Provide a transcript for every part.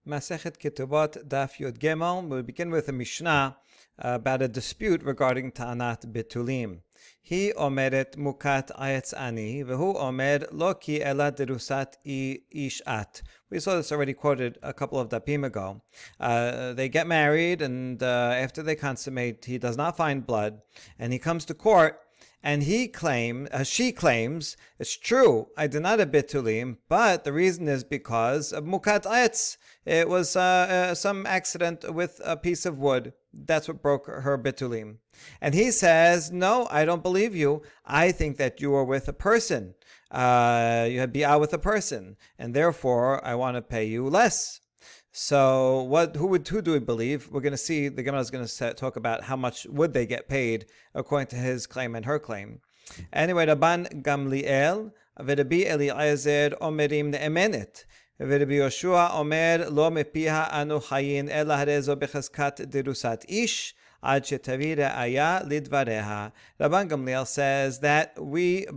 Masechet Ketubot Daf Yud Gimel. We'll begin with a Mishnah about a dispute regarding Ta'anat Bitulim. He omeret mukat ayetz ani, v'hu omer lo ki ela derusat ishat. We saw this already quoted a couple of dapim ago. They get married, and after they consummate, he does not find blood, and he comes to court. And she claims, it's true, I did not have bitulim, but the reason is because of mukat ayetz. It was some accident with a piece of wood. That's what broke her bitulim. And he says, no, I don't believe you. I think that you were with a person. You had bi'ah with a person, and therefore I want to pay you less. So who do we believe? We're going to see, the Gemara is going to talk about how much would they get paid according to his claim and her claim. Anyway, Rabban Gamliel, v'Rabbi Eliezer omerim ne'emenet, v'Rabbi Yoshua omer lo mepiha anu chayin ela harezo bechazkat derusat ish, ad shetavira aya lidvareha. Rabban Gamliel says that we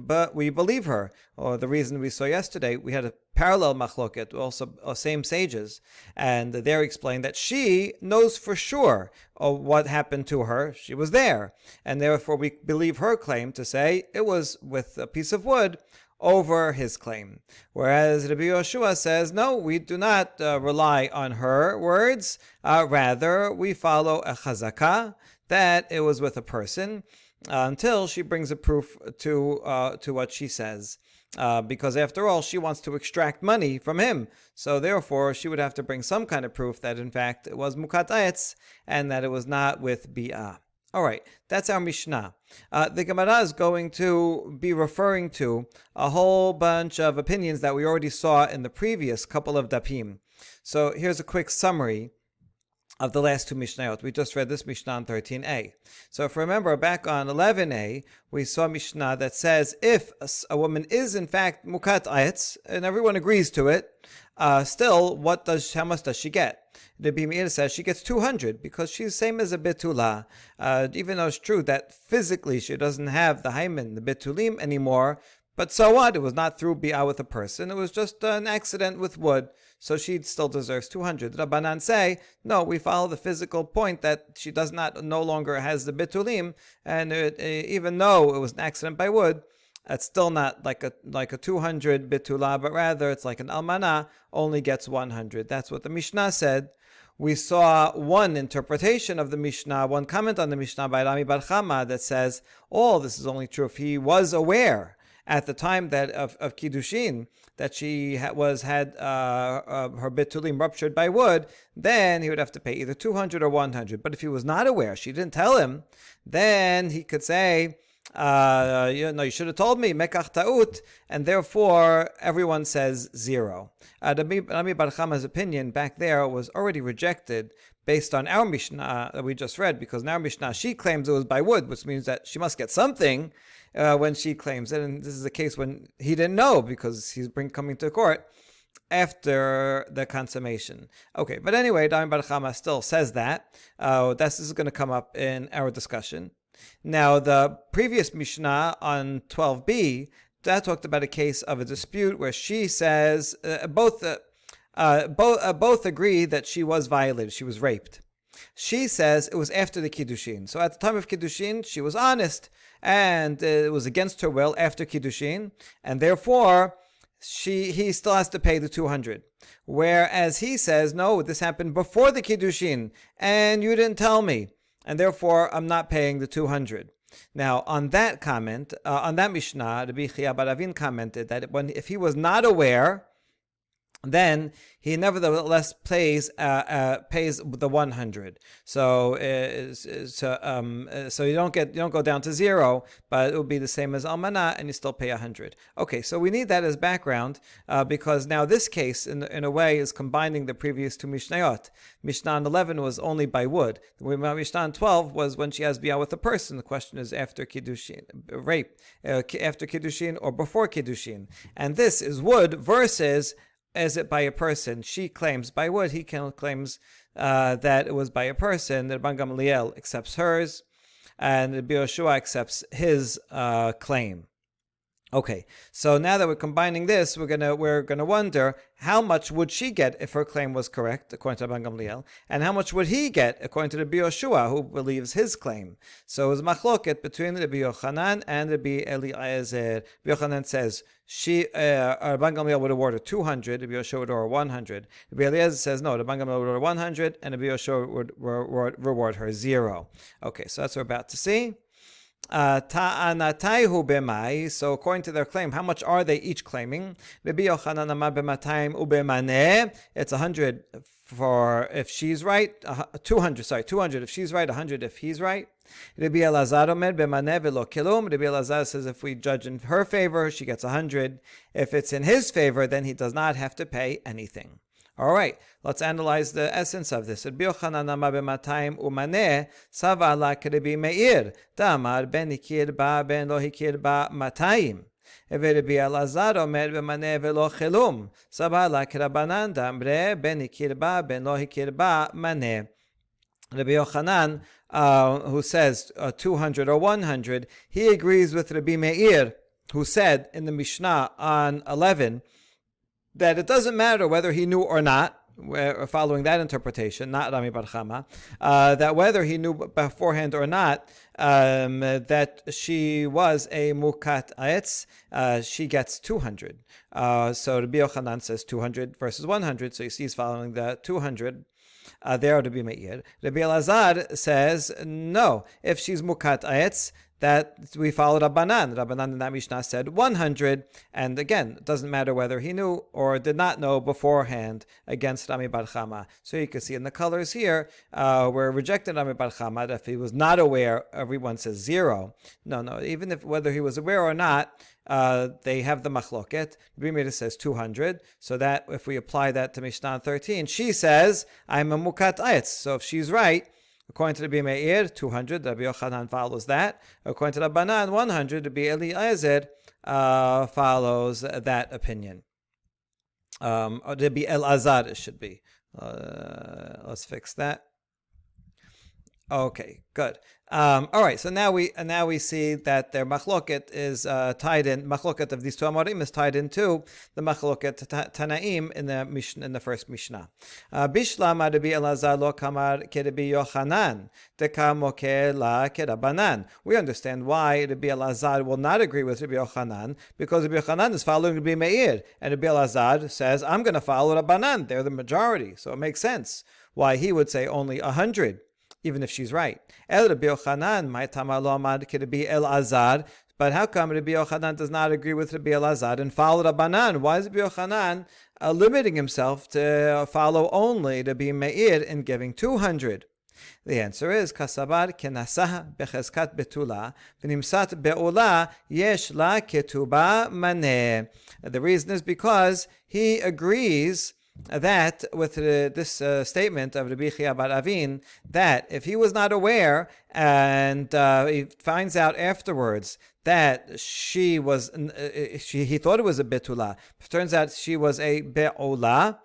believe her. Or the reason we saw yesterday, we had a parallel machloket, also same sages, and there explained that she knows for sure what happened to her. She was there, and therefore we believe her claim to say it was with a piece of wood over his claim. Whereas Rabbi Yoshua says, no, we do not rely on her words. Rather, we follow a chazakah that it was with a person until she brings a proof to what she says. Because after all, she wants to extract money from him. So therefore, she would have to bring some kind of proof that in fact it was mukat ayetz and that it was not with bi'ah. All right, that's our Mishnah. The Gemara is going to be referring to a whole bunch of opinions that we already saw in the previous couple of dapim. So here's a quick summary of the last two Mishnayot. We just read this Mishnah on 13a. So if you remember, back on 11a, we saw Mishnah that says if a woman is in fact mukat ayetz, and everyone agrees to it, still, how much does she get? Rabbi Meir says she gets 200 because she's same as a betula. Even though it's true that physically she doesn't have the hymen, the betulim anymore, but so what? It was not through bi'ah with a person. It was just an accident with wood. So she still deserves 200. Rabbanan say, no, we follow the physical point that she no longer has the betulim, and even though it was an accident by wood, it's still not like a 200 bitula, but rather it's like an almana only gets 100. That's what the Mishnah said. We saw one interpretation of the Mishnah, one comment on the Mishnah by Rami Bar Chama that says, this is only true if he was aware at the time that of Kiddushin that she had her bitulim ruptured by wood, then he would have to pay either 200 or 100. But if he was not aware, she didn't tell him, then he could say, you should have told me, mekach ta'ut, and therefore everyone says 0. Rami Bar Chama's opinion back there was already rejected based on our Mishnah that we just read, because in our Mishnah she claims it was by wood, which means that she must get something when she claims it, and this is a case when he didn't know because he's coming to court after the consummation. Okay, but anyway, Rami Bar Chama still says that. This is going to come up in our discussion. Now, the previous Mishnah on 12b, that talked about a case of a dispute where she says both agree that she was violated, she was raped. She says it was after the Kiddushin. So at the time of Kiddushin, she was honest, and it was against her will after Kiddushin, and therefore he still has to pay the 200. Whereas he says, no, this happened before the Kiddushin, and you didn't tell me, and therefore I'm not paying the 200. Now, on that comment, on that Mishnah, Rabbi Chia bar Avin commented that if he was not aware, then he nevertheless pays the 100. So you don't go down to 0, but it will be the same as almana, and you still pay 100. Okay, so we need that as background because now this case, in a way, is combining the previous two Mishnayot. Mishnah 11 was only by wood. Mishnah 12 was when she has bi'ah with a person. The question is after Kiddushin, rape, after Kiddushin or before Kiddushin, and this is wood versus. Is it by a person? She claims by wood. He claims that it was by a person. The Rabban Gamliel accepts hers, and the Yoshua accepts his claim. Okay, so now that we're combining this, we're gonna wonder how much would she get if her claim was correct, according to Rabban Gamliel, and how much would he get according to Rabbi Yoshua, who believes his claim. So it's machloket between Rabbi Yochanan and Rabbi Eliezer. Rabbi Yochanan says Rabban Gamliel would award her 200, Rabbi Yoshua would award 100. Rabbi Eliezer says no, Rabban Gamliel would award 100, and Rabbi Yoshua would reward her 0. Okay, so that's what we're about to see. Ta'anataihu b'mai. So according to their claim, how much are they each claiming? Rabbi Yochanan amar b'matayim u'b'maneh. It's 100 for if she's right. 200. Sorry, 200 if she's right. 100 if he's right. Rabbi Elazar omer b'maneh v'lo kilum. Rabbi Elazar says if we judge in her favor, she gets 100. If it's in his favor, then he does not have to pay anything. All right, let's analyze the essence of this. Rabbi Yochanan amar b'matayim u'maneh sava la k'Rabbi Meir damar ben hikir ba ben lo hikir ba matayim. Rabbi Elazar omer b'maneh v'lo chilum sava la k'Rabbanan damre ben hikir ba ben lo hikir ba maneh. Rabbi Yochanan, who says 200 or 100, he agrees with Rabbi Meir, who said in the Mishnah on 11, that it doesn't matter whether he knew or not, following that interpretation, not Rami Bar Chama, that whether he knew beforehand or not, that she was a mukat aetz, she gets 200. So Rabbi Yochanan says 200 versus 100, so you see he's following the 200. There to be Meir. Rabbi Elazar says, no, if she's mukat aetz, that we follow Rabbanan. Rabbanan in that Mishnah said 100, and again, it doesn't matter whether he knew or did not know beforehand against Rami Bar Chama. So you can see in the colors here, we're rejecting Rami Bar Chama. If he was not aware, everyone says 0. No, even if whether he was aware or not, they have the machloket. Rabbi Meir says 200, so that if we apply that to Mishnah 13, she says, I'm a mukat aetz. So if she's right, according to Rabbi Meir, 200, Rabbi Yochanan follows that. According to Rabbanan, 100, Rabbi Eliezer follows that opinion. Rabbi Elazar it should be. Let's fix that. Okay, good. All right, so now we see that their machloket is tied in. Machloket of these two amorim is tied into the machloket Tanaim in the first Mishnah. Bishlam Rabbi Elazar lo kamar keRabbi Yochanan deka moke la keRabbanan. We understand why Rabbi Elazar will not agree with Rabbi Yochanan, because Rabbi Yochanan is following Rabbi Meir, and Rabbi Elazar says, I'm going to follow Rabbanan. They're the majority, so it makes sense why he would say only 100. Even if she's right. El Rabbi Yochanan, my tamalo amad Rabbi Elazar. But how come Rabbi Yochanan does not agree with Rabbi Elazar and follow Rabbanan? Why is Rabbi Yochanan limiting himself to follow only Rabbi Meir in giving 200? The answer is Kasabar kenasah becheskat betula v'nimsat be'ula yesh la ketuba maneh. The reason is because he agrees that with this statement of Rabbi Chia bar Avin, that if he was not aware and he finds out afterwards that she was, he thought it was a betula, turns out she was a be'ola,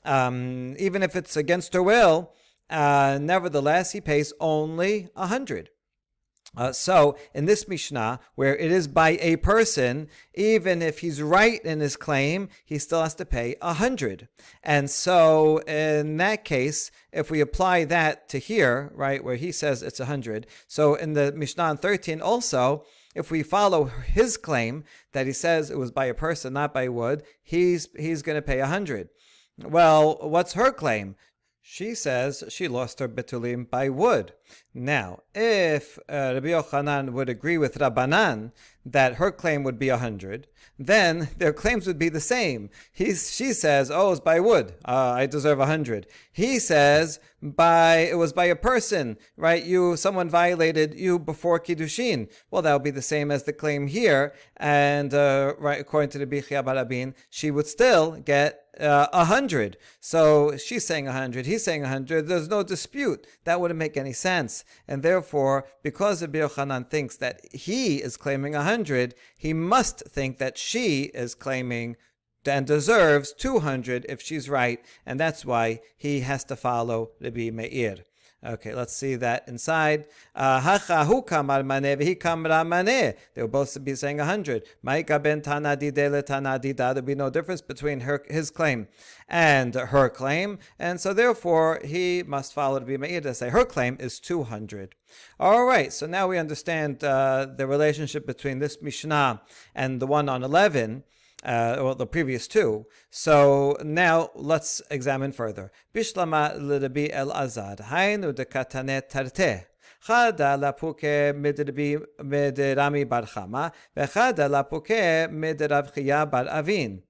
even if it's against her will, nevertheless he pays only 100. So in this Mishnah, where it is by a person, even if he's right in his claim, he still has to pay 100. And so in that case, if we apply that to here, right, where he says it's 100, so in the Mishnah 13 also, if we follow his claim that he says it was by a person, not by wood, he's going to pay 100. Well, what's her claim? She says she lost her betulim by wood. Now, if Rabbi Yochanan would agree with Rabbanan that her claim would be 100, then their claims would be the same. She says, oh, it's by wood. I deserve 100. He says, it was by a person, right? Someone violated you before Kiddushin. Well, that would be the same as the claim here. And right, according to the Rabbi Chia bar Avin, she would still get 100. So she's saying 100, he's saying 100. There's no dispute. That wouldn't make any sense. And therefore, because Rabbi Yochanan thinks that he is claiming 100, he must think that she is claiming and deserves 200 if she's right. And that's why he has to follow Rabbi Meir. Okay, let's see that inside. Hacha hu kamar maneh v'hi kamra maneh. They will both be saying 100. Ma'ika ben tanadide le tanadida. There'll be no difference between his claim and her claim. And so therefore, he must follow to be Me'ir to say her claim is 200. All right, so now we understand the relationship between this Mishnah and the one on 11. Well, the previous two. So now let's examine further. Bishlama l'Rabbi Elazar, hainu de katane tarte. Chada lapuke mid Rami bar Chama, vechada lapuke mid Rav Chiya bar Avin,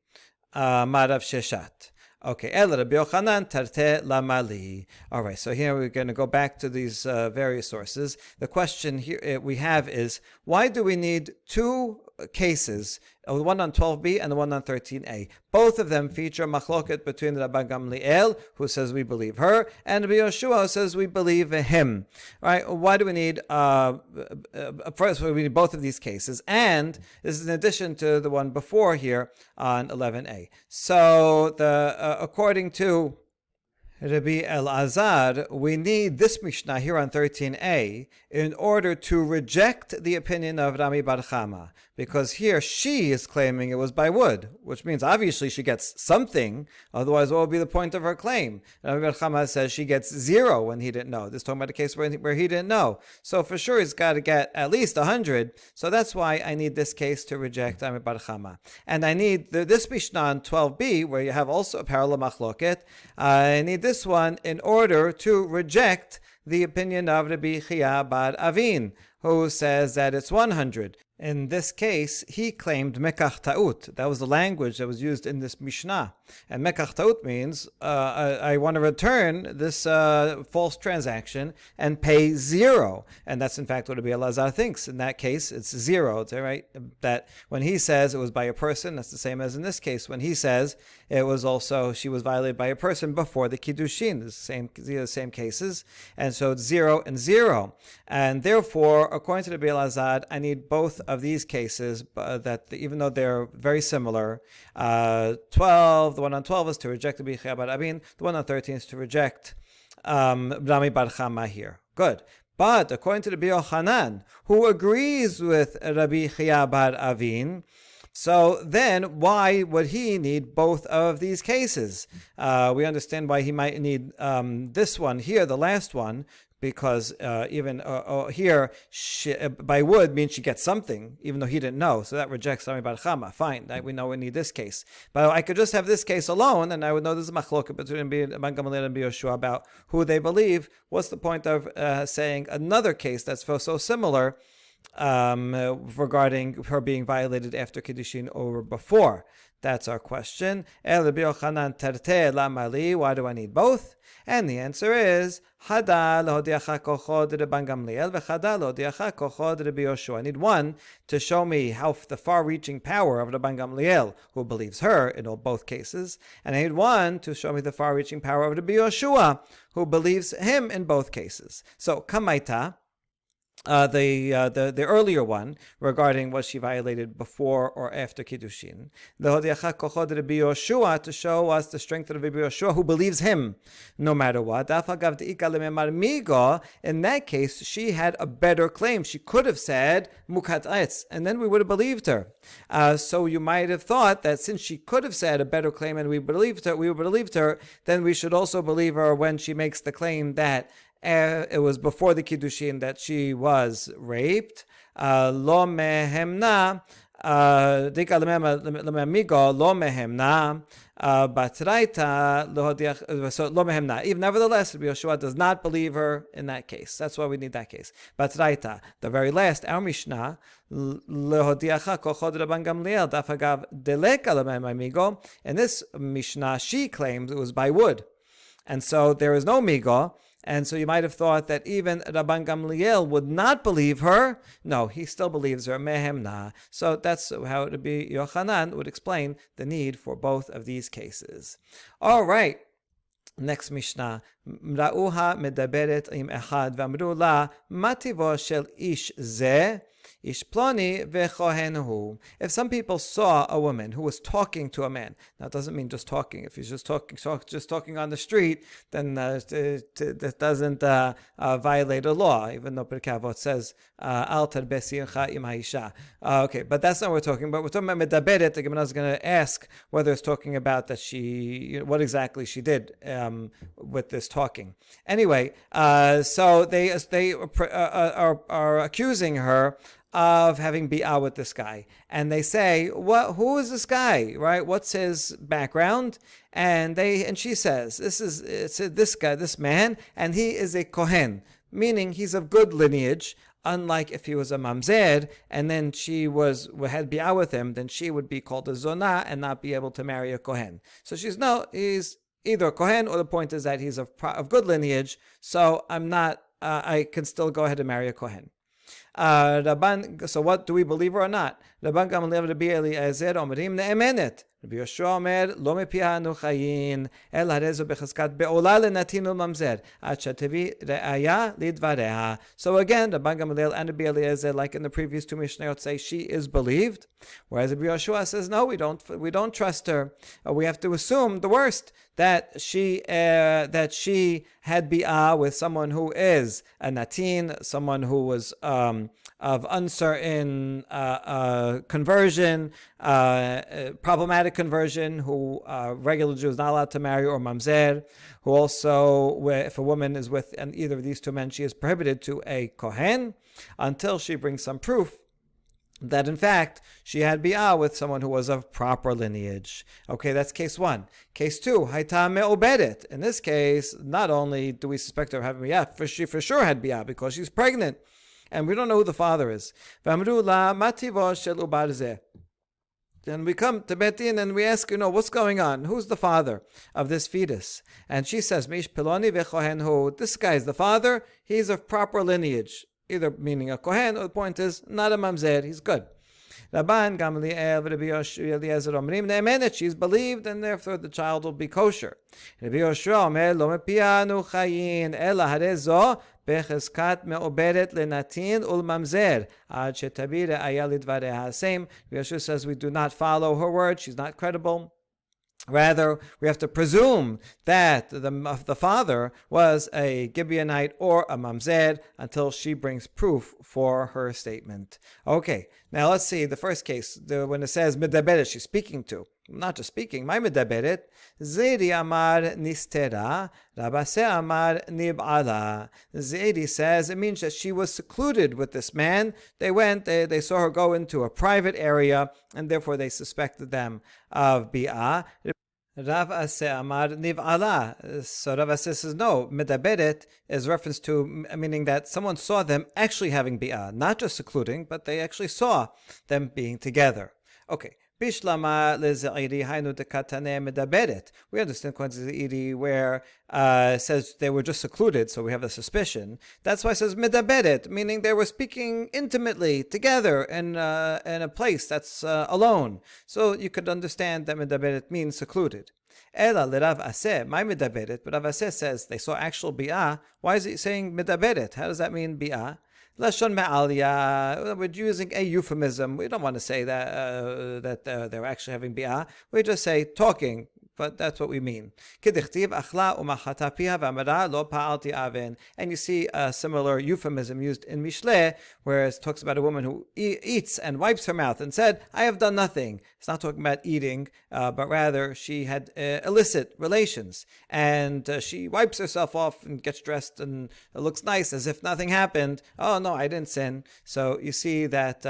marav Sheshat. Okay, El Rabbi Yochanan tarte lamali. All right, so here we're going to go back to these various sources. The question here we have is, why do we need two cases, the one on 12b and the one on 13a? Both of them feature machloket between Rabban Gamliel, who says we believe her, and Rabbi Yoshua, who says we believe him. Right? Why do we need? First, we need both of these cases, and this is in addition to the one before here on 11a. So according to Rabbi Elazar, we need this Mishnah here on 13a in order to reject the opinion of Rami bar Chama, because here she is claiming it was by wood, which means obviously she gets something, otherwise what would be the point of her claim? Rami bar Chama says she gets 0 when he didn't know. This is talking about a case where he didn't know. So for sure he's got to get at least 100, so that's why I need this case to reject Rami bar Chama. And I need this Mishnah on 12b, where you have also a parallel machloket. I need this one in order to reject the opinion of Rabbi Chiya bar Avin, who says that it's 100. In this case, he claimed mekach ta'ut. That was the language that was used in this Mishnah. And mekach ta'ut means I want to return this false transaction and pay 0. And that's in fact what Rabbi Elazar thinks. In that case, it's 0. It's right that when he says it was by a person, that's the same as in this case. When he says it was also, she was violated by a person before the Kiddushin. The same cases. And so it's 0 and 0. And therefore, according to Rabbi Elazar, I need both of these cases, that even though they're very similar, 12, the one on 12 is to reject Rabbi Chiya bar Avin, the one on 13 is to reject Rami bar Chama here. Good. But according to Rabbi Yochanan, who agrees with Rabbi Chiya bar Avin, so then why would he need both of these cases? We understand why he might need this one here, the last one, because even here, by wood means she gets something, even though he didn't know. So that rejects Rami bar Chama. Fine, we know we need this case. But I could just have this case alone, and I would know there's a machloket between Rabban Gamliel and Rabbi Yoshua about who they believe. What's the point of saying another case that's so similar regarding her being violated after Kiddushin or before? That's our question. El Rabbi Yochanan terte lamali. Why do I need both? And the answer is Hada lehodiacha kochod Rabban Gamliel v'chada lehodiacha kochod Rabbi Yoshua. I need one to show me how the far-reaching power of Rabban Gamliel, who believes her in both cases, and I need one to show me the far-reaching power of Rabbi Yoshua, who believes him in both cases. So kamaita. The earlier one regarding was she violated before or after Kiddushin. The Hodiacha Kochod Rabbi Yoshua to show us the strength of Rabbi Yoshua who believes him no matter what. In that case, she had a better claim. She could have said Mukat Eitz, and then we would have believed her. So you might have thought that since she could have said a better claim and we believed her, then we should also believe her when she makes the claim that it was before the Kiddushin that she was raped. Lo mehemna, dika lememigo, lo mehemna, batraita, so lo mehemna. Even nevertheless, Rabbi Yoshua does not believe her in that case. That's why we need that case. Batraita, the very last, our Mishnah, lehodiacha kochod Rabban Gamliel, dafagav deleka lememigo. In this Mishnah, she claims it was by wood. And so there is no migo. And so you might have thought that even Rabban Gamliel would not believe her. No, he still believes her. Mehemna. So that's how it would be. Yochanan would explain the need for both of these cases. All right. Next Mishnah. Ra'uha medaberet im echad v'amru la mativo shel ish ze Ish ploni vechohen hu. If some people saw a woman who was talking to a man, now it doesn't mean just talking. If he's just talking on the street, then that doesn't violate a law, even though Ketubot says al tarbesi im haisha. Okay, but that's not what we're talking about. We're talking about medaberet. The Gemara is going to ask whether it's talking about that what exactly she did with this talking. Anyway, so they are accusing her of having bi'ah with this guy, and they say, who is this guy, right? What's his background? And she says, it's this guy, this man, and he is a kohen, meaning he's of good lineage. Unlike if he was a mamzer, and then she had bi'ah with him, then she would be called a zonah and not be able to marry a kohen. So he's either a kohen, or the point is that he's of good lineage. So I can still go ahead and marry a kohen. So what do we believe her or not? Rabban Gamaliel Rabbi Eliezer omrim ne'emenet. Rabbi Yoshua omer lo mepia anu chayin el harezu bechazkat be'ola lenatin ulmamzer ad shetevi re'aya lidvareha. So again, Rabban Gamaliel and Rabbi Eliezer, like in the previous two Mishnayot, say she is believed, whereas Rabbi Yoshua says no, we don't trust her. We have to assume the worst, that she had bi'ah with someone who is a natin, someone who was of uncertain conversion, problematic conversion, who regular Jew is not allowed to marry, or mamzer, who also, if a woman is with either of these two men, she is prohibited to a kohen until she brings some proof that in fact she had bi'ah with someone who was of proper lineage. Okay, that's case one. Case two, hayta me'obedet. In this case, not only do we suspect her of having bi'ah, she for sure had bi'ah because she's pregnant, and we don't know who the father is. V'amru la ma tivo shel ubar zeh. Then we come to Beit Din and we ask, what's going on? Who's the father of this fetus? And she says, Mish piloni vechohen hu. This guy is the father. He's of proper lineage, either meaning a kohen, or the point is not a mamzer. He's good. Rabban Gamaliel Rabbi Eliezer omrim ne'emenet. She's believed, and therefore the child will be kosher. Rabbi Yoshua omer lo mepia anu chayin ela harezo becheskat me'oberet lenatin ulmamzer ad shetabir re'aya lidvareha. Same. Rabbi Yoshua says we do not follow her word. She's not credible. Rather, we have to presume that the father was a Gibeonite or a mamzer until she brings proof for her statement. Okay, now let's see the first case. When it says medaberet, she's speaking to. Not just speaking. My medaberet, Zedi amar nistera, Rabase amar nib'ala. Zedi says it means that she was secluded with this man. They saw her go into a private area, and therefore they suspected them of bi'ah. Rav Aseh Amar Niv'ala. So Rav Aseh says no. Medaberet is reference to, meaning that someone saw them actually having bi'ah, not just secluding, but they actually saw them being together. Okay. Bishlama leze'iri hainu dekatane medaberet. We understand ze'iri where it says they were just secluded, so we have a suspicion. That's why it says medaberet, meaning they were speaking intimately together in a place that's alone. So you could understand that medaberet means secluded. Ela l'Rav Aseh, my medaberet, but Rav Aseh says they saw actual bi'ah. Why is it saying medaberet? How does that mean bi'ah? Lashon me'aliyah. We're using a euphemism. We don't want to say that they're actually having bi'ah. We just say talking, but that's what we mean. And you see a similar euphemism used in Mishle, where it talks about a woman who eats and wipes her mouth and said, I have done nothing. It's not talking about eating, but rather she had illicit relations. And she wipes herself off and gets dressed and it looks nice as if nothing happened. Oh, no, I didn't sin. So you see that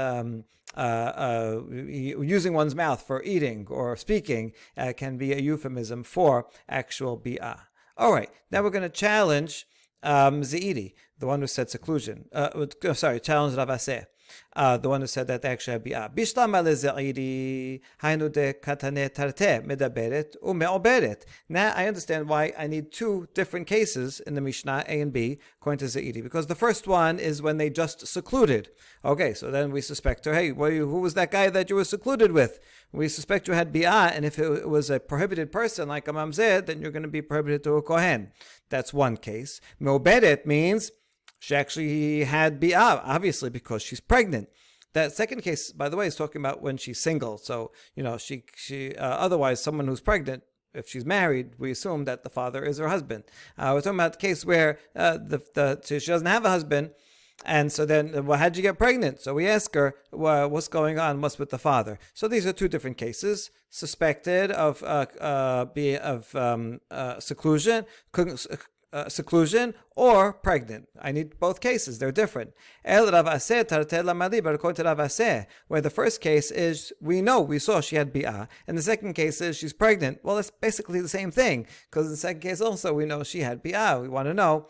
using one's mouth for eating or speaking can be a euphemism for actual bi'ah. All right, now we're going to challenge Ze'iri, the one who said seclusion. Challenge Rav Aseh, the one who said that they actually have bi'ah. Bishlama leZe'iri hainu de katane tarte medaberet ume'oberet. Now I understand why I need two different cases in the Mishnah, A and B, according to Ze'iri, because the first one is when they just secluded. Okay, so then we suspect her, hey, who was that guy that you were secluded with? We suspect you had bi'ah, and if it was a prohibited person like a mamzer, then you're going to be prohibited to a kohen. That's one case. Me'oberet means she actually had bi'ah, obviously because she's pregnant. That second case, by the way, is talking about when she's single. So, she otherwise, someone who's pregnant, if she's married, we assume that the father is her husband. We're talking about the case where she doesn't have a husband, and so then, well, how'd you get pregnant? So we ask her, well, what's going on? What's with the father? So these are two different cases: suspected of seclusion, or pregnant. I need both cases. They're different. El Rav Aseh tartel lamali, but according to Rav Aseh, where the first case is we saw she had bi'ah, and the second case is she's pregnant. Well, it's basically the same thing, because in the second case also we know she had bi'ah. We want to know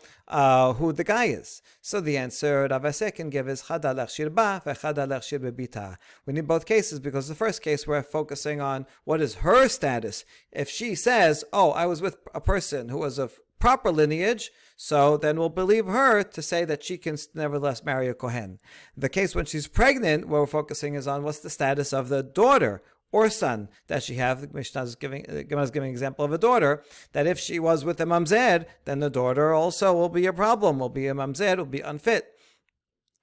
who the guy is. So the answer Rav Aseh can give is chada lechshir ba v'chada lechshir bebita. We need both cases because the first case we're focusing on what is her status. If she says, "Oh, I was with a person who was of proper lineage," so then we'll believe her to say that she can nevertheless marry a Kohen. The case when she's pregnant, what we're focusing is on what's the status of the daughter or son that she have. The Mishnah is giving an example of a daughter, that if she was with a mamzer, then the daughter also will be a problem, will be a mamzer, will be unfit.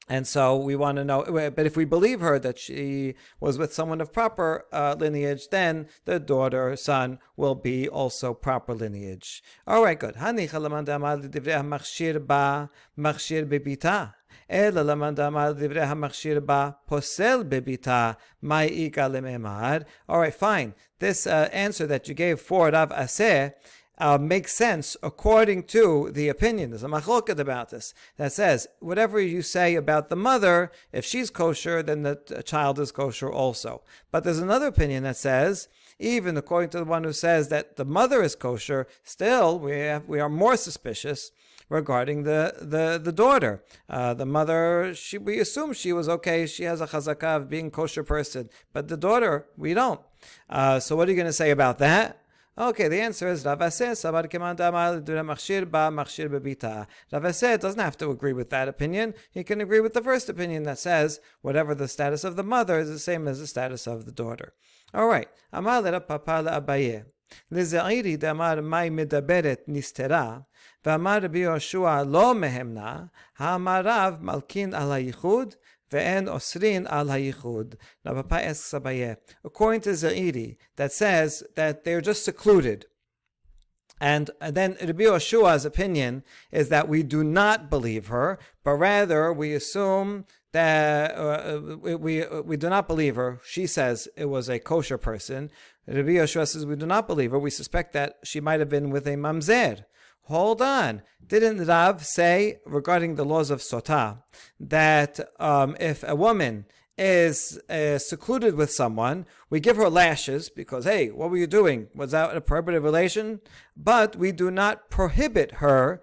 And so we want to know, but if we believe her that she was with someone of proper lineage, then the daughter or son will be also proper lineage. All right, good. All right, fine. This answer that you gave for Rav Aseh makes sense according to the opinion. There's a machloket about this that says whatever you say about the mother, if she's kosher, then the child is kosher also. But there's another opinion that says, even according to the one who says that the mother is kosher, still we are more suspicious regarding the daughter. The mother, we assume she was okay. She has a chazakah of being kosher person, but the daughter, we don't. So what are you going to say about that? Okay, the answer is Rav Aseh sabar keman damar machshir ba machshir bebita. Rav Aseh doesn't have to agree with that opinion. He can agree with the first opinion that says whatever the status of the mother is the same as the status of the daughter. All right. Amar leRav Papa leAbaye לזעירי דאמר מאי מדברת נסתרה ואמר רבי יהושע לא מהמנה האמר רב מלכין על הייחוד ve'en osrin al hayichud. Now Papa asks Abaye, according to Za'iri, that says that they're just secluded. And then Rabbi Yeshua's opinion is that we do not believe her, but rather we assume that we do not believe her. She says it was a kosher person. Rabbi Yeshua says we do not believe her. We suspect that she might have been with a mamzer. Hold on. Didn't Rav say regarding the laws of Sotah that if a woman is secluded with someone, we give her lashes because, hey, what were you doing? Was that a prohibitive relation? But we do not prohibit her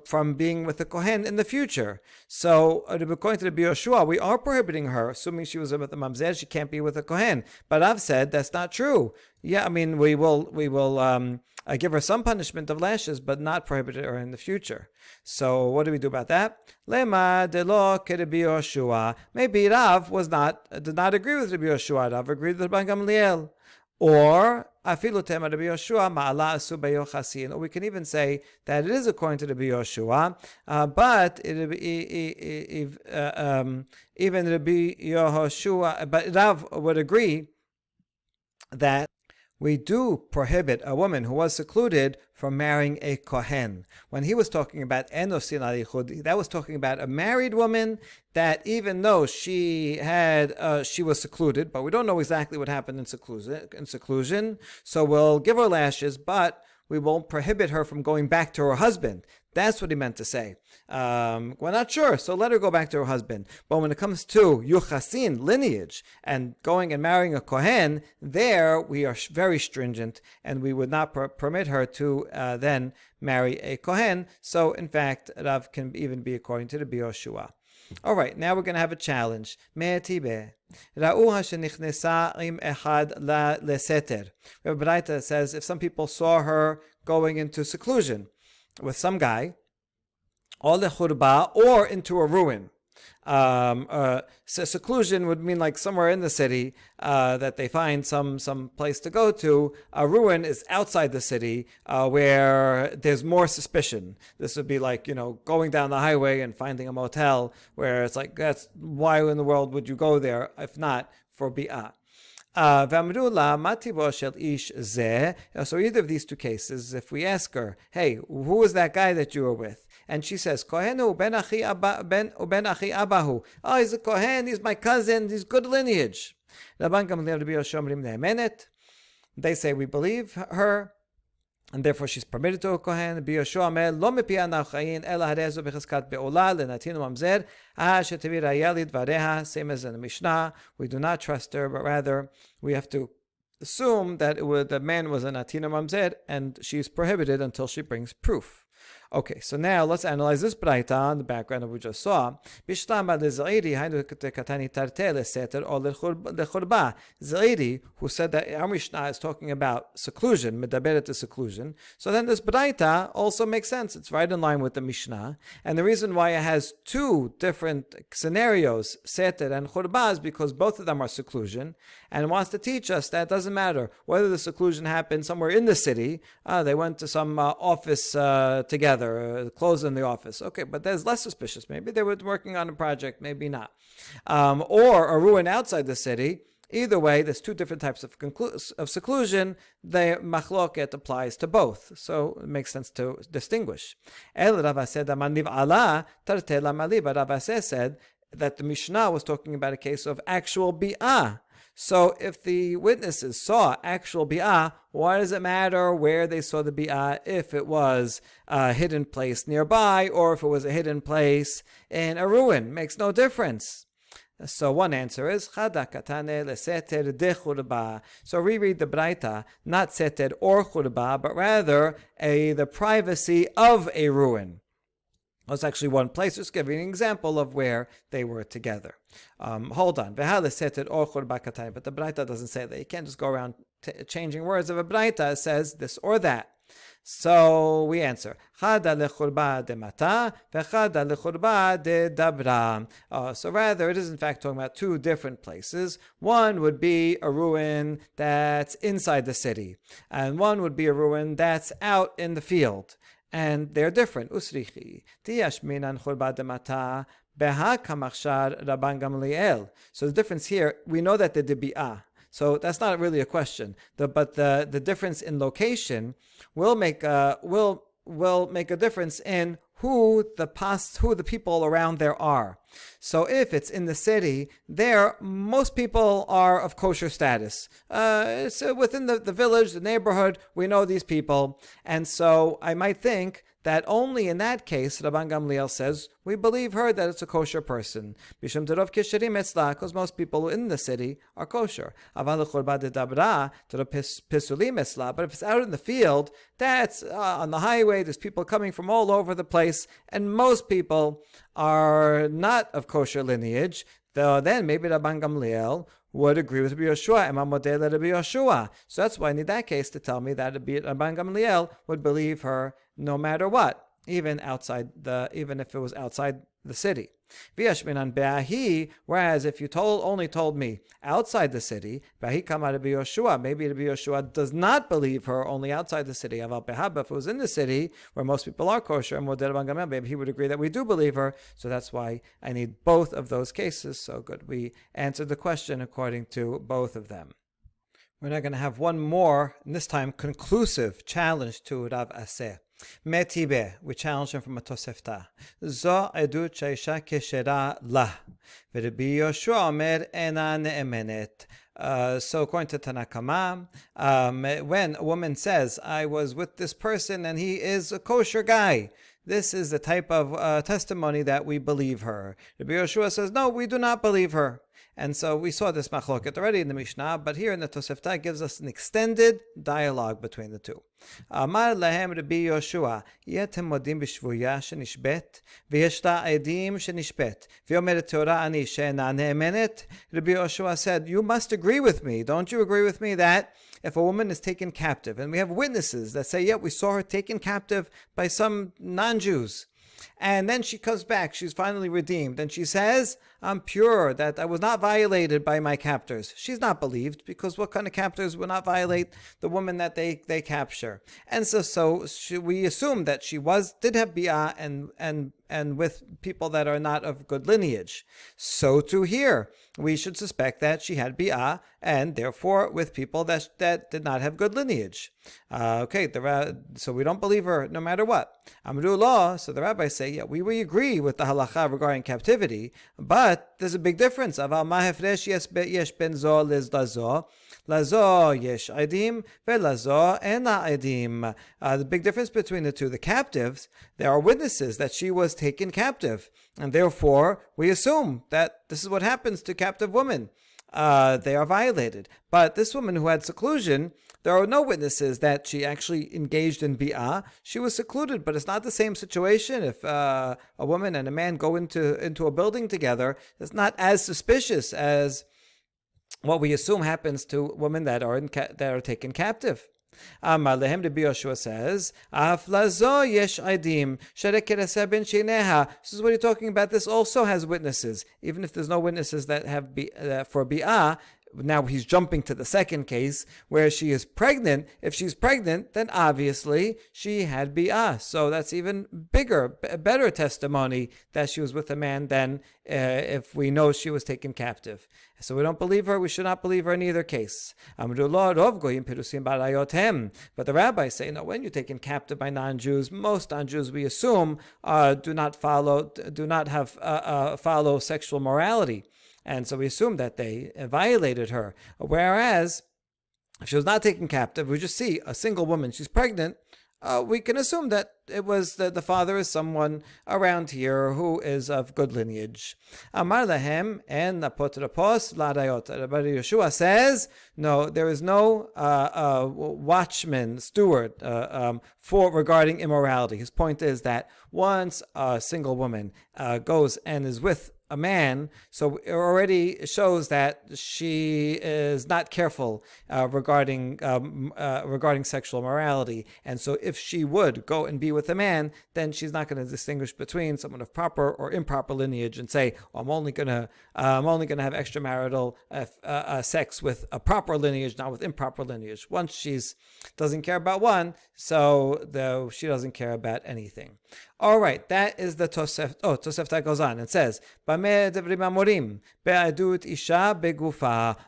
from being with a Kohen in the future. So, according to the Rabbi Yeshua, we are prohibiting her, assuming she was with a mamzer, she can't be with a Kohen. But I've said that's not true. Yeah, I mean, we will give her some punishment of lashes, but not prohibit her in the future. So what do we do about that? Lema delo keRabbi Yoshua. Maybe Rav did not agree with Rabbi Yoshua. Rav agreed with Rabban Gamliel. Or afilu tema Rabbi Yoshua ma'ala asu beyochasin. Or we can even say that it is according to Rabbi Yoshua, but even Rabbi Yehoshua, but Rav would agree that we do prohibit a woman who was secluded from marrying a Kohen. When he was talking about enosin al yichud, that was talking about a married woman that even though she was secluded, but we don't know exactly what happened in seclusion, so we'll give her lashes, but we won't prohibit her from going back to her husband. That's what he meant to say. We're not sure, so let her go back to her husband. But when it comes to Yuchasin, lineage, and going and marrying a Kohen, there we are very stringent, and we would not permit her to then marry a Kohen. So, in fact, Rav can even be according to the Yoshua. All right, now we're going to have a challenge. Me'etibe. Ra'uha shenichnesa im echad la leseter. We have a braita that says if some people saw her going into seclusion with some guy, or lechurba, or into a ruin. So seclusion would mean like somewhere in the city that they find some place to go to. A ruin is outside the city where there's more suspicion. This would be like, going down the highway and finding a motel where it's like, that's why in the world would you go there if not for bi'ah? So either of these two cases, if we ask her, hey, who was that guy that you were with? And she says, Kohenu ben achi abahu. Oh, he's a Kohen, he's my cousin, he's good lineage. They say we believe her, and therefore she's permitted to a Kohen. Same as in the Mishnah, we do not trust her, but rather we have to assume that the man was an Atina Mamzer, and she's prohibited until she brings proof. Okay, so now let's analyze this braita on the background of what we just saw. Zaidi, who said that our Mishnah is talking about seclusion, medaberet is seclusion. So then this braita also makes sense. It's right in line with the Mishnah. And the reason why it has two different scenarios, seter and churba, is because both of them are seclusion. And it wants to teach us that it doesn't matter whether the seclusion happened somewhere in the city, they went to some office together, closed in the office. Okay, but that's less suspicious. Maybe they were working on a project, maybe not. Or a ruin outside the city. Either way, there's two different types of seclusion. The machloket applies to both. So it makes sense to distinguish. But Rav said that the Mishnah was talking about a case of actual bi'ah. So if the witnesses saw actual bi'ah, why does it matter where they saw the bi'ah, if it was a hidden place nearby or if it was a hidden place in a ruin? Makes no difference. So one answer is chada katane leseter de churba. So reread the braita, not seter or churba, but rather the privacy of a ruin. It's actually one place, just giving an example of where they were together. Hold on. But the Braita doesn't say that. You can't just go around changing words of a Braita. It says this or that. So we answer. So rather, it is in fact talking about two different places. One would be a ruin that's inside the city, and one would be a ruin that's out in the field. And they're different. Usrichi. Tiyashminan churba demata beha kamachshar Rabban Gamliel. So the difference here, we know that the bi'ah. So that's not really a question. But the difference in location will make a difference in who the people around there are. So if it's in the city, there most people are of kosher status. So within the village, the neighborhood, we know these people, and so I might think that only in that case, Rabban Gamliel says, we believe her that it's a kosher person. Because most people in the city are kosher. But if it's out in the field, that's on the highway, there's people coming from all over the place, and most people are not of kosher lineage, then maybe Rabban Gamliel would agree with Rabbi Yoshua. So that's why I need that case to tell me that Rabban Gamliel would believe her no matter what, even if it was outside the city. Whereas if you only told me outside the city, maybe Rabbi Yoshua does not believe her only outside the city. If it was in the city where most people are kosher, maybe he would agree that we do believe her. So that's why I need both of those cases. So good. We answered the question according to both of them. We're now going to have one more, and this time conclusive challenge to Rav Aseh. Metibe, we challenge him from a Tosefta. Zo edut sheisha keshera lah. V'Rabbi Yoshua omer ena ne'emenet. So according to Tanakama, when a woman says, I was with this person and he is a kosher guy, this is the type of testimony that we believe her. Rabbi Yoshua says, no, we do not believe her. And so we saw this machloket already in the Mishnah, but here in the Tosefta gives us an extended dialogue between the two. Amar lahem Rabbi Yoshua, yetem modim b'shvuya shenishbet, v'yeshta edim shenishbet, v'yomeret Torah ani she'ena ne'emenet. Rabbi Yoshua said, you must agree with me. Don't you agree with me that if a woman is taken captive, and we have witnesses that say, yeah, we saw her taken captive by some non-Jews, And then she comes back. She's finally redeemed. And she says, I'm pure, that I was not violated by my captors. She's not believed, because what kind of captors would not violate the woman that they capture? And we assume that she did have bi'ah and with people that are not of good lineage. So too here, we should suspect that she had bi'ah, and therefore with people that did not have good lineage. So we don't believe her no matter what. Amrullah, so the rabbis say, yeah, we agree with the halacha regarding captivity, but there's a big difference. Aval ma hefresh yesh ben zo liz lazo. Lazo yesh aidim, velazo ena aidim. The big difference between the two, the captives, there are witnesses that she was taken captive, and therefore we assume that this is what happens to captive women. They are violated. But this woman who had seclusion, there are no witnesses that she actually engaged in bi'ah. She was secluded, but it's not the same situation. If a woman and a man go into a building together, it's not as suspicious as what we assume happens to women that are taken captive. Amar lehem, Rabbi Yoshua says, Af lazo yesh aidim, sherekeraseh ben sheineha. This is what you're talking about. This also has witnesses, even if there's no witnesses that have for bi'ah. Now he's jumping to the second case where she is pregnant. If she's pregnant, then obviously she had bi'ah. So that's even better testimony that she was with a man than if we know she was taken captive. So we don't believe her. We should not believe her in either case. But the rabbis say, no, when you're taken captive by non-Jews, most non-Jews we assume do not follow sexual morality. And so we assume that they violated her. Whereas, if she was not taken captive, we just see a single woman, she's pregnant, we can assume that it was the father is someone around here who is of good lineage. Amar lahem and apotropos l'adayot. Rabbi Yeshua says, no, there is no watchman, steward for regarding immorality. His point is that once a single woman goes and is with a man, so it already shows that she is not careful regarding sexual morality. And so if she would go and be with a man, then she's not going to distinguish between someone of proper or improper lineage and say, I'm only going to have extramarital sex with a proper lineage, not with improper lineage. Once she doesn't care about one, so she doesn't care about anything. All right, that is the Tosefta. Tosefta goes on and says,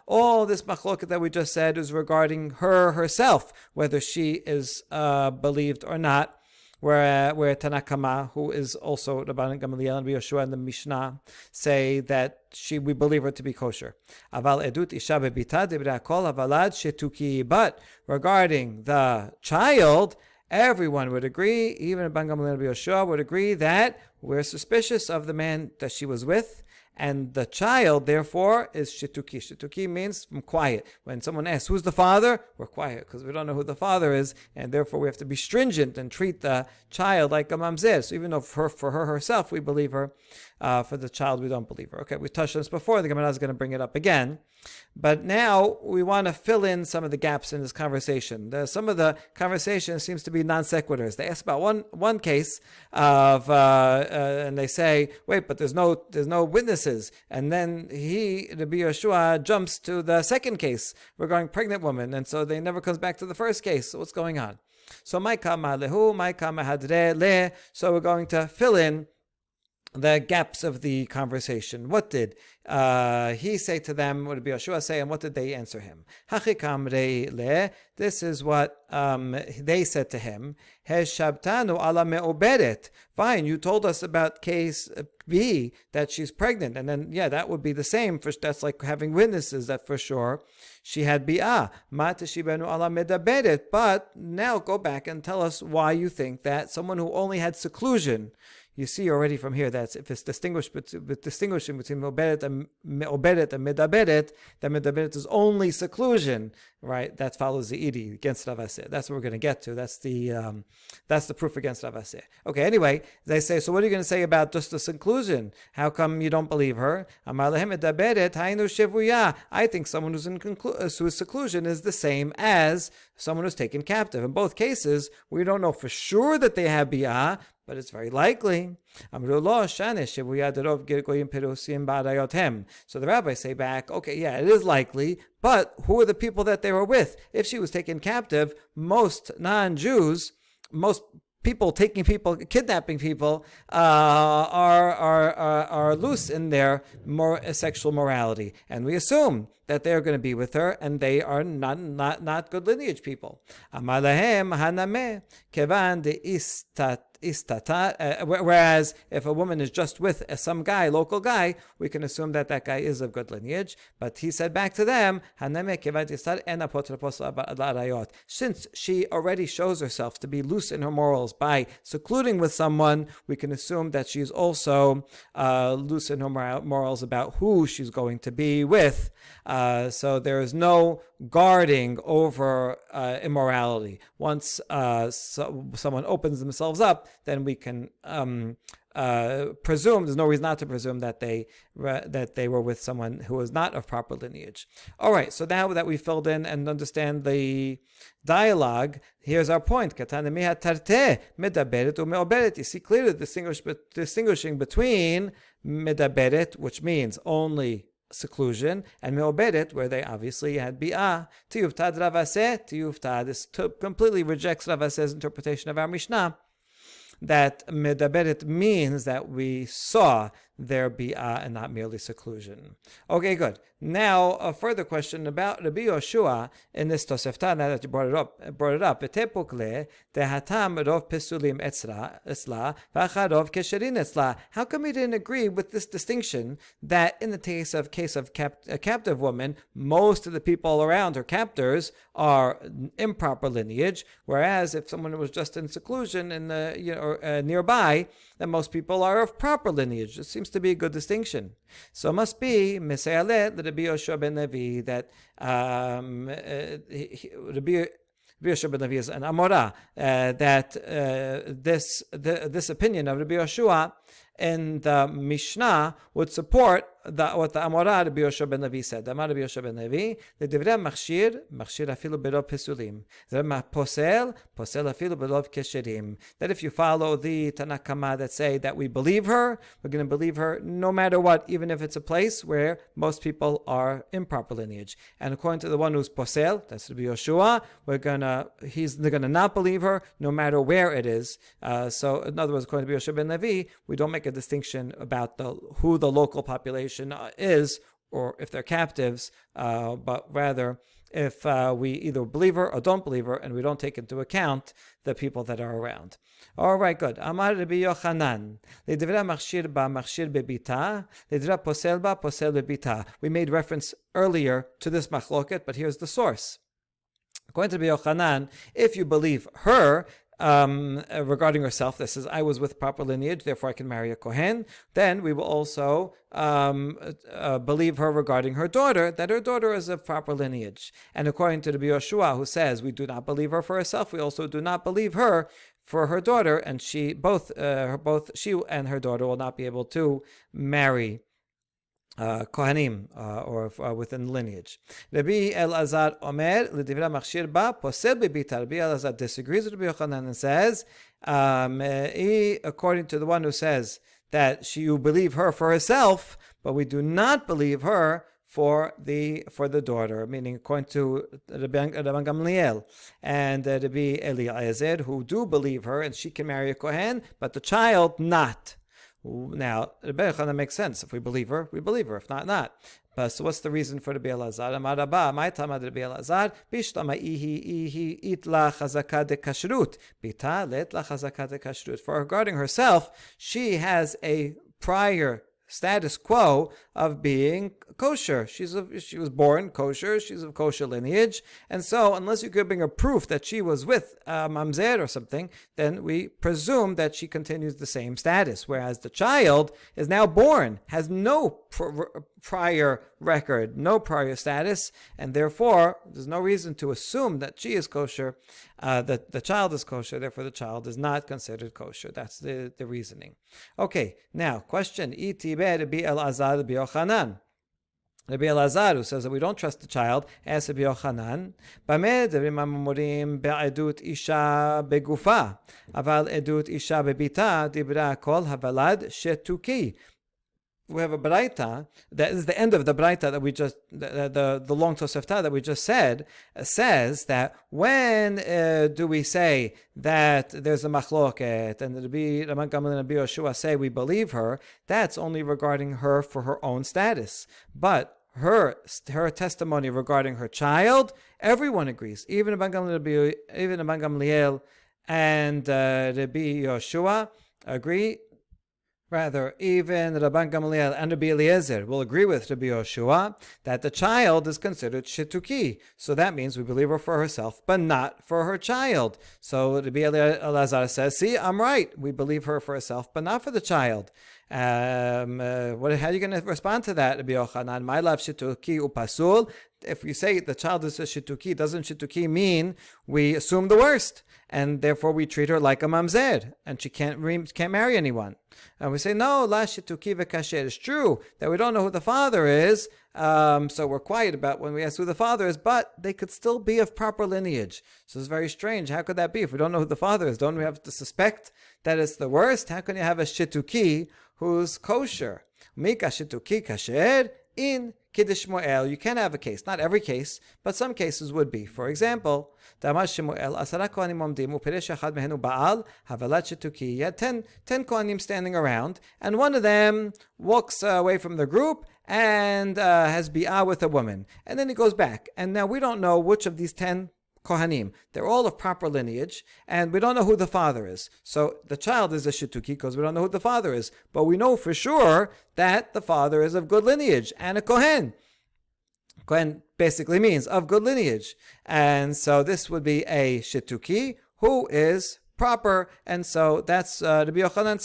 all this machloket that we just said is regarding her herself, whether she is believed or not. Where Tanakama, who is also Rabban Gamaliel and Yoshua and the Mishnah, say that we believe her to be kosher. But regarding the child, everyone would agree, even Rabban Gamaliel and Yoshua would agree that we're suspicious of the man that she was with. And the child, therefore, is shituki. Shituki means from quiet. When someone asks, who's the father? We're quiet because we don't know who the father is, and therefore we have to be stringent and treat the child like a mamzer. So even though for her herself, we believe her, for the child, we don't believe her. Okay, we touched on this before. The Gemara is going to bring it up again. But now we want to fill in some of the gaps in this conversation. Some of the conversation seems to be non sequiturs. They ask about one case of, and they say, wait, but there's no witnesses. And then Rabbi Yeshua jumps to the second case regarding pregnant woman, and so they never comes back to the first case. So what's going on? So so we're going to fill in the gaps of the conversation. What did he say to them? What did Yeshua say? And what did they answer him? This is what they said to him. Fine, you told us about case B, that she's pregnant. And then, that would be the same. That's like having witnesses that for sure she had bi'ah. But now go back and tell us why you think that someone who only had seclusion, you see already from here that if it's distinguishing between me'oberet and medaberet, that medaberet is only seclusion, right? That follows the idi against Rav Aseh. That's what we're going to get to. That's the proof against Rav Aseh. Okay. Anyway, they say, so what are you going to say about just the seclusion? How come you don't believe her? I think someone who's in seclusion is the same as someone who's taken captive. In both cases, we don't know for sure that they have bi'ah, but it's very likely. So the rabbis say back, okay, yeah, it is likely, but who are the people that they were with? If she was taken captive, most non-Jews, most people kidnapping people, are loose in their sexual morality, and we assume that they are going to be with her, and they are not good lineage people. Amalahem haname kevan de whereas if a woman is just with some guy, local guy, we can assume that that guy is of good lineage. But he said back to them, since she already shows herself to be loose in her morals by secluding with someone, we can assume that she's also loose in her morals about who she's going to be with. So there is no guarding over immorality. Once someone opens themselves up, then we can presume, there's no reason not to presume that they were with someone who was not of proper lineage. All right, so now that we filled in and understand the dialogue, here's our point. You see clearly distinguishing between medaberet, which means only seclusion, and me'oberet, where they obviously had bi'ah. Tiyuftad ravaseh, tiyuftad. This completely rejects Ravaseh's interpretation of our Mishnah, that medaberet means that we saw their bi'ah and not merely seclusion. Okay, good. Now, a further question about Rabbi Yoshua in this Tosefta, now that you brought it up. V'tepukle dehatam rov pesulim etzla v'acharov kesherin etzla. How come we didn't agree with this distinction that in the case of a captive woman, most of the people around her captors are improper lineage, whereas if someone was just in seclusion in the nearby, then most people are of proper lineage. It seems to be a good distinction. So it must be Mesealet Rabbi Yoshua ben Levi that Rabbi Yoshua ben Levi is an Amora, that this opinion of Rabbi Yoshua in the Mishnah would support what the Amora Rabbi Yoshua ben Levi said. The Amora Rabbi Yoshua ben Levi, the Divrei machshir afilu berov pesulim, the posel afilu berov kesherim. That if you follow the Tanakama that say that we believe her, we're going to believe her no matter what, even if it's a place where most people are improper lineage. And according to the one who's posel, that's Rabbi Yoshua, they're gonna not believe her no matter where it is. So in other words, according to Rabbi Yoshua ben Levi, we don't make a distinction about who the local population is, or if they're captives, but rather if we either believe her or don't believe her, and we don't take into account the people that are around. All right, good. Amar Rabbi Yochanan, ledivra machshir ba machshir bebita, ledivra posel ba posel bebita. We made reference earlier to this machloket, but here's the source. According to Rabbi Yochanan, if you believe her, regarding herself, that says, I was with proper lineage, therefore I can marry a Kohen, then we will also believe her regarding her daughter, that her daughter is of proper lineage. And according to Rabbi Yoshua, who says we do not believe her for herself, we also do not believe her for her daughter, and she and her daughter will not be able to marry Kohanim, or within lineage. Rabbi Elazar Omer l'divra machshir ba posel bebita. Rabbi Elazar disagrees with Rabbi Yochanan and says, according to the one who says that you believe her for herself, but we do not believe her for the daughter, meaning according to Rabbi Gamliel and Rabbi Eliezer, who do believe her and she can marry a Kohen, but the child not. Now, Rabbi Yochanan makes sense. If we believe her, we believe her. If not, not. So what's the reason for Rabbi Elazar? Amar Rabba, my Tamad Rabbi Elazar, Bishlama ihi itla chazaka de kashrut, bita letla chazaka de kashrut. For regarding herself, she has a prior status quo of being kosher. She was born kosher. She's of kosher lineage, and so unless you could bring a proof that she was with mamzer or something, then we presume that she continues the same status. Whereas the child is now born, has no prior record, no prior status, and therefore there's no reason to assume that she is kosher, that the child is kosher, therefore the child is not considered kosher. That's the reasoning. Okay, now question. Itiber bi Elazar bi Yochanan. Rabbi Elazar, who says that we don't trust the child, asks Rabbi Yochanan, "Bameh devarim amurim be'edut isha begufa, aval edut isha bebita dibra kol havalad shetuki." We have a braita that is the end of the braita that we just the long Tosefta that we just said says that when do we say that there's a machloket and the Rabban Gamliel and Rabbi Yoshua say we believe her? That's only regarding her for her own status, but her testimony regarding her child, everyone agrees. Even Rabban Gamliel and Rabbi Yoshua agree. Rather, even Rabban Gamliel and Rabbi Eliezer will agree with Rabbi Yoshua that the child is considered shituki. So that means we believe her for herself, but not for her child. So Rabbi Elazar says, see, I'm right. We believe her for herself, but not for the child. How are you going to respond to that, Rabbi Yochanan? My love shituki upasul. If we say the child is a shituki, doesn't shituki mean we assume the worst, and therefore we treat her like a mamzer, and she can't marry anyone? And we say, no, la shituki v'kasher. It's true that we don't know who the father is, so we're quiet about when we ask who the father is, but they could still be of proper lineage. So it's very strange. How could that be? If we don't know who the father is, don't we have to suspect that it's the worst? How can you have a shituki who's kosher? Mika shituki kasher in Kiddush Shmuel. You can have a case, not every case, but some cases would be. For example, Damar Shmuel, Asara Kohanim Omdim, Uperesh Echad Mehenu Baal, Havalat Shituki. You had 10 Kohanim standing around, and one of them walks away from the group and has bi'ah with a woman. And then he goes back. And now we don't know which of these 10 Kohanim. They're all of proper lineage, and we don't know who the father is. So the child is a shituki because we don't know who the father is. But we know for sure that the father is of good lineage and a Kohen. Kohen basically means of good lineage. And so this would be a shituki who is proper, and so that's Rabbi Yochanan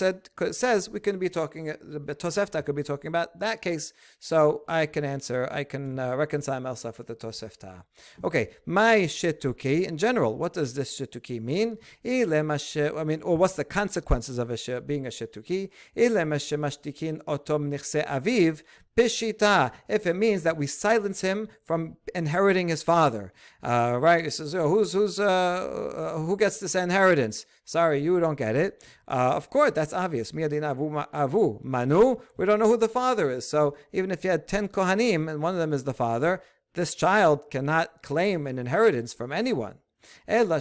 says we can be talking. Tosefta could be talking about that case, so I can reconcile myself with the Tosefta. Okay, my shituki in general. What does this shituki mean? Or what's the consequences of being a shituki? Pishita, if it means that we silence him from inheriting his father, right? It says, who gets this inheritance? Sorry, you don't get it. Of course, that's obvious. Miyadin avu manu. We don't know who the father is. So even if you had 10 kohanim and one of them is the father, this child cannot claim an inheritance from anyone. Rather,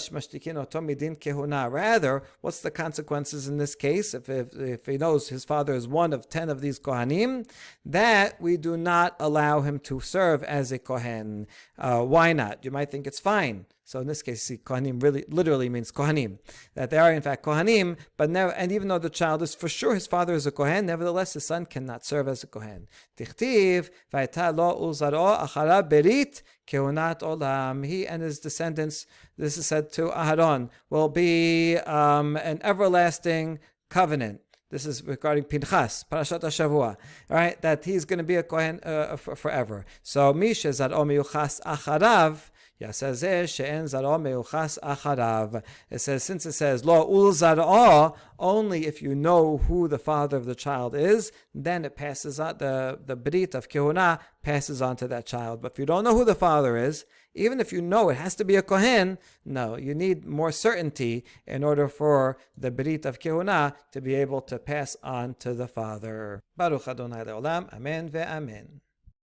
what's the consequences in this case? If he knows his father is one of 10 of these kohanim, that we do not allow him to serve as a kohen. Why not? You might think it's fine. So in this case, see, kohanim really literally means kohanim, that they are in fact kohanim, but never, and even though the child is for sure his father is a kohen, nevertheless his son cannot serve as a kohen. Tichtiv v'ayta lo uzaro acharav berit kehunat olam. He and his descendants, this is said to Aharon, will be an everlasting covenant. This is regarding Pinchas, Parashat HaShavua, right? That he's going to be a kohen forever. So Misha zaro miyuchas acharav. It says, since it says, Lo ul zar'ah, only if you know who the father of the child is, then it passes on, the brit of kehuna passes on to that child. But if you don't know who the father is, even if you know it has to be a kohen, no, you need more certainty in order for the brit of kehuna to be able to pass on to the father. Baruch Adonai Le'olam, Amen ve'amen.